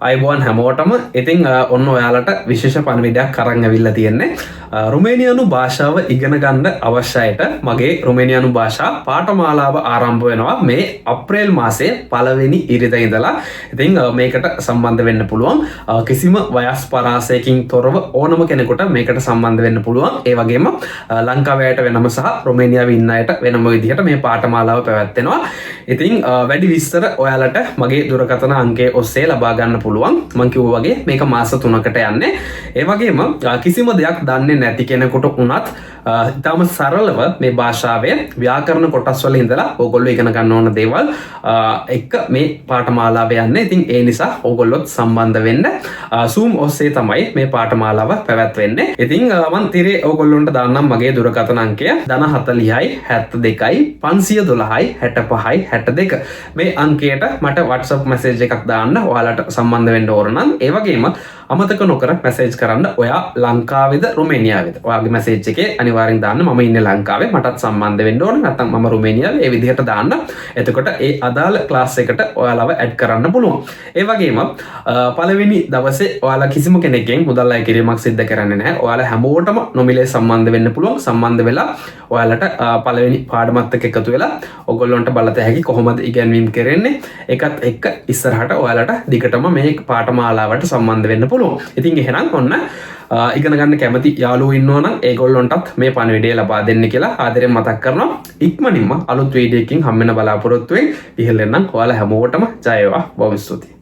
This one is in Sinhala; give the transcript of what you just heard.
අයිබෝන් හැමෝටම ඉතිං ඔන්න ඔයාලට විශේෂ පණවිඩයක් කරන්න ඇවිල්ලා තියෙන්නේ රුමේනියානු භාෂාව ඉගෙන ගන්න අවශ්‍යයට මගේ රුමේනියානු භාෂා පාඨමාලාව ආරම්භ වෙනවා මේ අප්‍රේල් මාසයේ පළවෙනි ඉරිදා ඉඳලා. ඉතින් මේකට සම්බන්ධ වෙන්න පුළුවන් කිසිම වයස් පරාසයකින් තොරව ඕනම කෙනෙකුට මේකට සම්බන්ධ වෙන්න පුළුවන්. ඒ වගේම ලංකාවට වෙනම සහ රුමේනියාවේ ඉන්න අයට වෙනම විදිහට මේ පාඨමාලාව පැවැත්වෙනවා. ඉතින් වැඩි විස්තර ඔයාලට මගේ දුරකථන අංකය ඔස්සේ ලබා ගන්න පුළුවන්. මං කිව්වා වගේ මේක මාස 3කට යන්නේ. ඒ වගේම කිසිම දෙයක් දන්නේ නැති කෙනෙකුට උනත් ඉතාම සරලව මේ භාෂාවේ ව්‍යාකරණ කොටස් වල ඉඳලා ඕගොල්ලෝ ඉගෙන ගන්න ඕන දේවල් එක්ක මේ පාඨමාලාව යන්නේ. ඉතින් ඒ නිසා ඕගොල්ලොත් සම්බන්ධ වෙන්න. Zoom ඔස්සේ තමයි මේ පාඨමාලාව පැවැත්වෙන්නේ. ඉතින් මං තිරේ ඕගොල්ලොන්ට දාන්නම් මගේ දුරකථන අංකය 040යි 72යි 512යි 65යි 62. මේ අංකයට මට WhatsApp message එකක් දාන්න ඔයාලට සම්බන්ධ වෙන්න ඕන නම්. ඒ වගේම අමතක නොකර මැසේජ් කරන්න ඔයා ලංකාවේද රුමේනියාවේද. ඔයාගේ මැසේජ් එකේ අනිවාර්යෙන් දාන්න මම ඉන්නේ ලංකාවේ මටත් සම්බන්ධ වෙන්න ඕන. නැත්නම් මම රුමේනියාවේ ඒ විදිහට දාන්න. එතකොට ඒ අදාළ ක්ලාස් එකට ඔයාලව ඇඩ් කරන්න පුළුවන්. ඒ වගේම පළවෙනි දවසේ ඔයාලා කිසිම කෙනෙක්ගෙන් මුදල් අය කිරීමක් සිදු කරන්නේ නැහැ. ඔයාලා හැමෝටම නොමිලේ සම්බන්ධ වෙන්න පුළුවන්. සම්බන්ධ වෙලා ඔයාලට පළවෙනි පාඩමත් එක්ක එකතු වෙලා ඔයගොල්ලන්ට බලත හැකි කොහොමද ඉගෙනීම් කරන්නේ. ඒකත් එක්ක ඉස්සරහට ඔයාලට දිගටම මේ පාඨමාලාවට සම්බන්ධ වෙන්න පුළුවන්. ඉතින් එහෙනම් ඔන්න ඉගෙන ගන්න කැමති යාළුවෝ ඉන්නවා නම් ඒගොල්ලොන්ටත් මේ පණිවිඩය ලබා දෙන්න කියලා ආදරෙන් මතක් කරනවා. ඉක්මනින්ම අලුත් වීඩියෝ එකකින් හම්බ වෙන බලාපොරොත්තු වෙමින් ඉහළෙන්නම් ඔයාලා හැමෝටම ජය වේවා. බොහොම ස්තුතියි.